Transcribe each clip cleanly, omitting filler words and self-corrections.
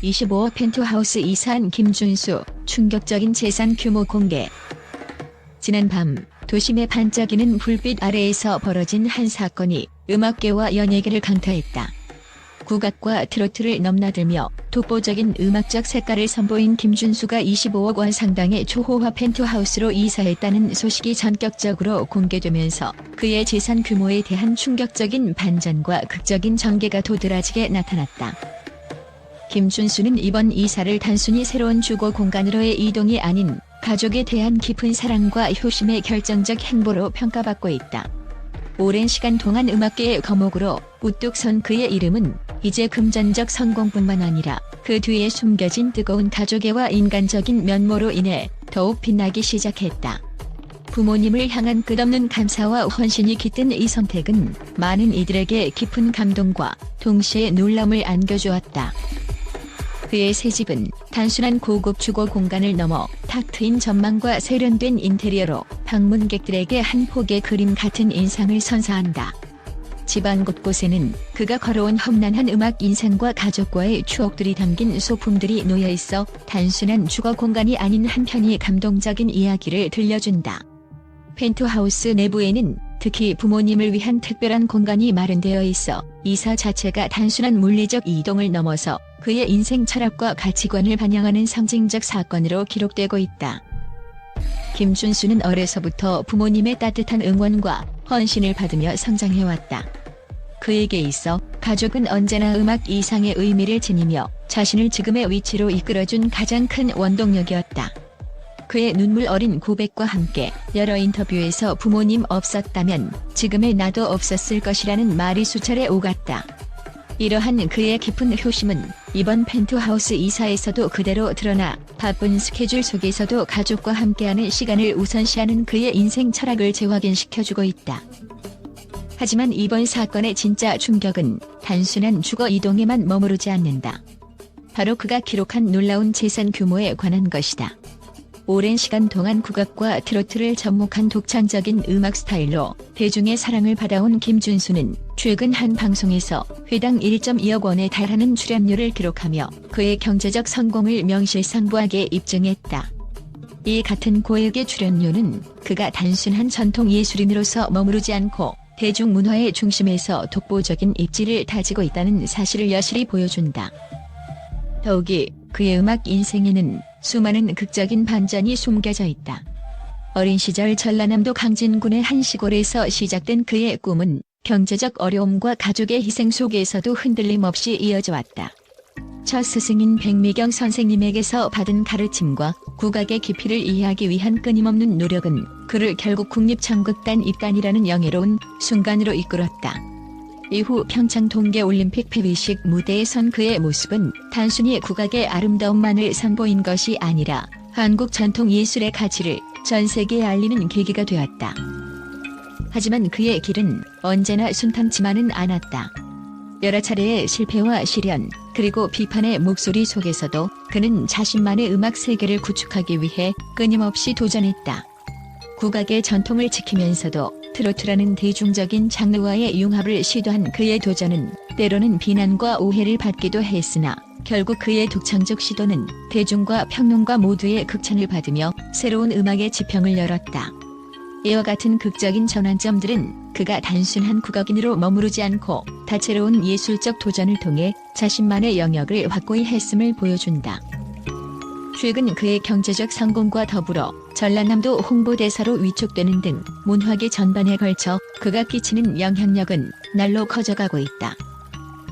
25억 펜트하우스 이사한 김준수, 충격적인 재산 규모 공개. 지난 밤 도심의 반짝이는 불빛 아래에서 벌어진 한 사건이 음악계와 연예계를 강타했다. 국악과 트로트를 넘나들며 독보적인 음악적 색깔을 선보인 김준수가 25억 원 상당의 초호화 펜트하우스로 이사했다는 소식이 전격적으로 공개되면서 그의 재산 규모에 대한 충격적인 반전과 극적인 전개가 도드라지게 나타났다. 김준수는 이번 이사를 단순히 새로운 주거 공간으로의 이동이 아닌 가족에 대한 깊은 사랑과 효심의 결정적 행보로 평가받고 있다. 오랜 시간 동안 음악계의 거목으로 우뚝 선 그의 이름은 이제 금전적 성공뿐만 아니라 그 뒤에 숨겨진 뜨거운 가족애와 인간적인 면모로 인해 더욱 빛나기 시작했다. 부모님을 향한 끝없는 감사와 헌신이 깃든 이 선택은 많은 이들에게 깊은 감동과 동시에 놀람을 안겨주었다. 그의 새 집은 단순한 고급 주거 공간을 넘어 탁 트인 전망과 세련된 인테리어로 방문객들에게 한 폭의 그림 같은 인상을 선사한다. 집안 곳곳에는 그가 걸어온 험난한 음악 인생과 가족과의 추억들이 담긴 소품들이 놓여있어 단순한 주거 공간이 아닌 한편이 감동적인 이야기를 들려준다. 펜트하우스 내부에는 특히 부모님을 위한 특별한 공간이 마련되어 있어 이사 자체가 단순한 물리적 이동을 넘어서 그의 인생 철학과 가치관을 반영하는 상징적 사건으로 기록되고 있다. 김준수는 어려서부터 부모님의 따뜻한 응원과 헌신을 받으며 성장해왔다. 그에게 있어 가족은 언제나 음악 이상의 의미를 지니며 자신을 지금의 위치로 이끌어준 가장 큰 원동력이었다. 그의 눈물 어린 고백과 함께 여러 인터뷰에서 부모님 없었다면 지금의 나도 없었을 것이라는 말이 수차례 오갔다. 이러한 그의 깊은 효심은 이번 펜트하우스 이사에서도 그대로 드러나 바쁜 스케줄 속에서도 가족과 함께하는 시간을 우선시하는 그의 인생 철학을 재확인시켜주고 있다. 하지만 이번 사건의 진짜 충격은 단순한 주거 이동에만 머무르지 않는다. 바로 그가 기록한 놀라운 재산 규모에 관한 것이다. 오랜 시간 동안 국악과 트로트를 접목한 독창적인 음악 스타일로 대중의 사랑을 받아온 김준수는 최근 한 방송에서 회당 1.2억 원에 달하는 출연료를 기록하며 그의 경제적 성공을 명실상부하게 입증했다. 이 같은 고액의 출연료는 그가 단순한 전통 예술인으로서 머무르지 않고 대중문화의 중심에서 독보적인 입지를 다지고 있다는 사실을 여실히 보여준다. 더욱이 그의 음악 인생에는 수많은 극적인 반전이 숨겨져 있다. 어린 시절 전라남도 강진군의 한 시골에서 시작된 그의 꿈은 경제적 어려움과 가족의 희생 속에서도 흔들림 없이 이어져 왔다. 첫 스승인 백미경 선생님에게서 받은 가르침과 국악의 깊이를 이해하기 위한 끊임없는 노력은 그를 결국 국립청극단 입단이라는 영예로운 순간으로 이끌었다. 이후 평창 동계올림픽 폐회식 무대에 선 그의 모습은 단순히 국악의 아름다움만을 선보인 것이 아니라 한국 전통 예술의 가치를 전 세계에 알리는 계기가 되었다. 하지만 그의 길은 언제나 순탄치만은 않았다. 여러 차례의 실패와 시련, 그리고 비판의 목소리 속에서도 그는 자신만의 음악 세계를 구축하기 위해 끊임없이 도전했다. 국악의 전통을 지키면서도 트로트라는 대중적인 장르와의 융합을 시도한 그의 도전은 때로는 비난과 오해를 받기도 했으나 결국 그의 독창적 시도는 대중과 평론가 모두의 극찬을 받으며 새로운 음악의 지평을 열었다. 이와 같은 극적인 전환점들은 그가 단순한 국악인으로 머무르지 않고 다채로운 예술적 도전을 통해 자신만의 영역을 확고히 했음을 보여준다. 최근 그의 경제적 성공과 더불어 전라남도 홍보대사로 위촉되는 등 문화계 전반에 걸쳐 그가 끼치는 영향력은 날로 커져가고 있다.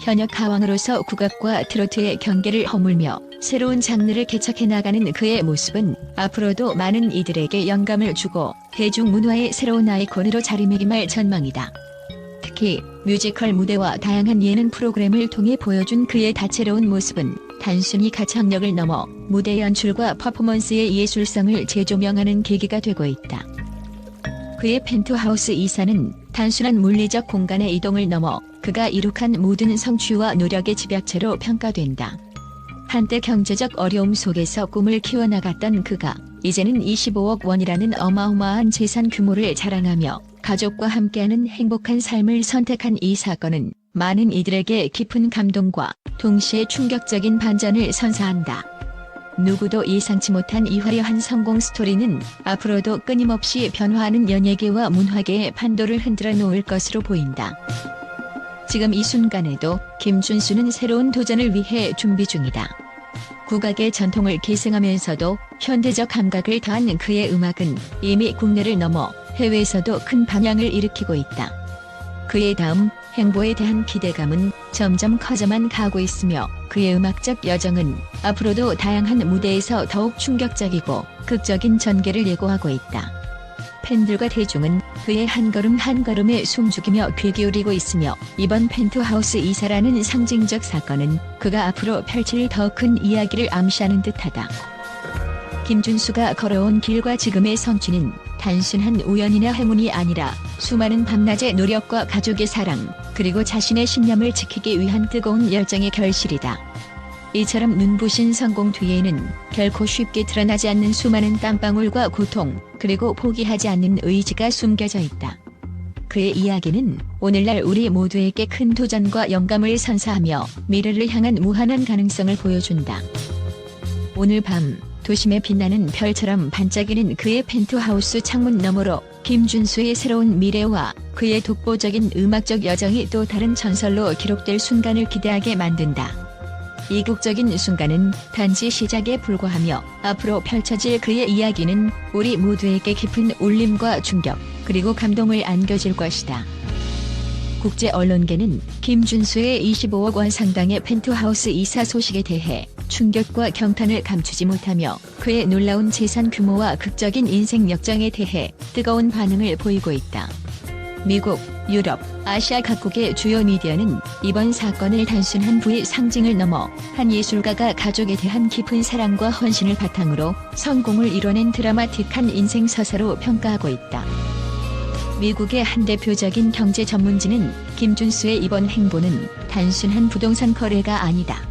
현역 가왕으로서 국악과 트로트의 경계를 허물며 새로운 장르를 개척해 나가는 그의 모습은 앞으로도 많은 이들에게 영감을 주고 대중문화의 새로운 아이콘으로 자리매김할 전망이다. 특히 뮤지컬 무대와 다양한 예능 프로그램을 통해 보여준 그의 다채로운 모습은 단순히 가창력을 넘어 무대 연출과 퍼포먼스의 예술성을 재조명하는 계기가 되고 있다. 그의 펜트하우스 이사는 단순한 물리적 공간의 이동을 넘어 그가 이룩한 모든 성취와 노력의 집약체로 평가된다. 한때 경제적 어려움 속에서 꿈을 키워나갔던 그가 이제는 25억 원이라는 어마어마한 재산 규모를 자랑하며 가족과 함께하는 행복한 삶을 선택한 이 사건은 많은 이들에게 깊은 감동과 동시에 충격적인 반전을 선사한다. 누구도 예상치 못한 이 화려한 성공 스토리는 앞으로도 끊임없이 변화하는 연예계와 문화계의 판도를 흔들어 놓을 것으로 보인다. 지금 이 순간에도 김준수는 새로운 도전을 위해 준비 중이다. 국악의 전통을 계승하면서도 현대적 감각을 더한 그의 음악은 이미 국내를 넘어 해외에서도 큰 반향을 일으키고 있다. 그의 다음 행보에 대한 기대감은 점점 커져만 가고 있으며 그의 음악적 여정은 앞으로도 다양한 무대에서 더욱 충격적이고 극적인 전개를 예고하고 있다. 팬들과 대중은 그의 한 걸음 한 걸음에 숨죽이며 귀 기울이고 있으며 이번 펜트하우스 이사라는 상징적 사건은 그가 앞으로 펼칠 더 큰 이야기를 암시하는 듯하다. 김준수가 걸어온 길과 지금의 성취는 단순한 우연이나 행운이 아니라 수많은 밤낮의 노력과 가족의 사랑, 그리고 자신의 신념을 지키기 위한 뜨거운 열정의 결실이다. 이처럼 눈부신 성공 뒤에는 결코 쉽게 드러나지 않는 수많은 땀방울과 고통, 그리고 포기하지 않는 의지가 숨겨져 있다. 그의 이야기는 오늘날 우리 모두에게 큰 도전과 영감을 선사하며 미래를 향한 무한한 가능성을 보여준다. 오늘 밤 도심에 빛나는 별처럼 반짝이는 그의 펜트하우스 창문 너머로 김준수의 새로운 미래와 그의 독보적인 음악적 여정이 또 다른 전설로 기록될 순간을 기대하게 만든다. 이국적인 순간은 단지 시작에 불과하며 앞으로 펼쳐질 그의 이야기는 우리 모두에게 깊은 울림과 충격, 그리고 감동을 안겨줄 것이다. 국제 언론계는 김준수의 25억 원 상당의 펜트하우스 이사 소식에 대해 충격과 경탄을 감추지 못하며 그의 놀라운 재산 규모와 극적인 인생 역정에 대해 뜨거운 반응을 보이고 있다. 미국, 유럽, 아시아 각국의 주요 미디어는 이번 사건을 단순한 부의 상징을 넘어 한 예술가가 가족에 대한 깊은 사랑과 헌신을 바탕으로 성공을 이뤄낸 드라마틱한 인생 서사로 평가하고 있다. 미국의 한 대표적인 경제 전문지는 김준수의 이번 행보는 단순한 부동산 거래가 아니다.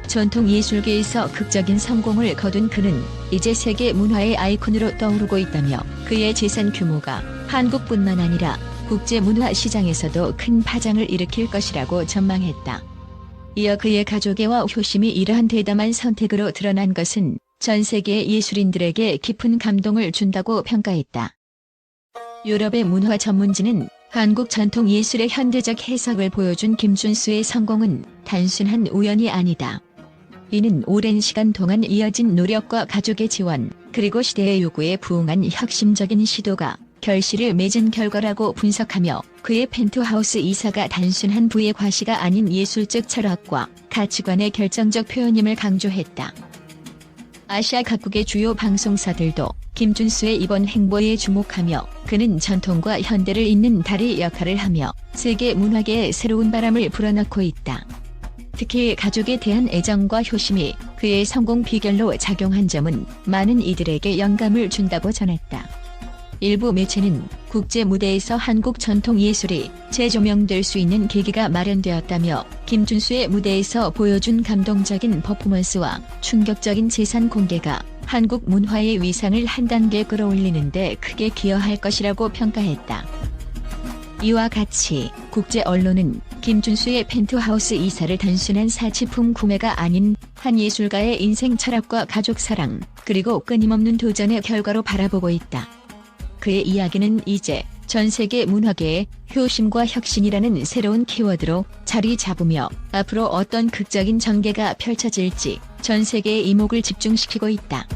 전통 예술계에서 극적인 성공을 거둔 그는 이제 세계 문화의 아이콘으로 떠오르고 있다며 그의 재산 규모가 한국뿐만 아니라 국제 문화 시장에서도 큰 파장을 일으킬 것이라고 전망했다. 이어 그의 가족애와 효심이 이러한 대담한 선택으로 드러난 것은 전 세계 예술인들에게 깊은 감동을 준다고 평가했다. 유럽의 문화 전문지는 한국 전통 예술의 현대적 해석을 보여준 김준수의 성공은 단순한 우연이 아니다. 이는 오랜 시간 동안 이어진 노력과 가족의 지원, 그리고 시대의 요구에 부응한 혁신적인 시도가 결실을 맺은 결과라고 분석하며 그의 펜트하우스 이사가 단순한 부의 과시가 아닌 예술적 철학과 가치관의 결정적 표현임을 강조했다. 아시아 각국의 주요 방송사들도 김준수의 이번 행보에 주목하며 그는 전통과 현대를 잇는 다리 역할을 하며 세계 문화계에 새로운 바람을 불어넣고 있다. 특히 가족에 대한 애정과 효심이 그의 성공 비결로 작용한 점은 많은 이들에게 영감을 준다고 전했다. 일부 매체는 국제 무대에서 한국 전통 예술이 재조명될 수 있는 계기가 마련되었다며 김준수의 무대에서 보여준 감동적인 퍼포먼스와 충격적인 재산 공개가 한국 문화의 위상을 한 단계 끌어올리는 데 크게 기여할 것이라고 평가했다. 이와 같이 국제 언론은 김준수의 펜트하우스 이사를 단순한 사치품 구매가 아닌 한 예술가의 인생 철학과 가족 사랑, 그리고 끊임없는 도전의 결과로 바라보고 있다. 그의 이야기는 이제 전 세계 문화계의 효심과 혁신이라는 새로운 키워드로 자리 잡으며 앞으로 어떤 극적인 전개가 펼쳐질지 전 세계의 이목을 집중시키고 있다.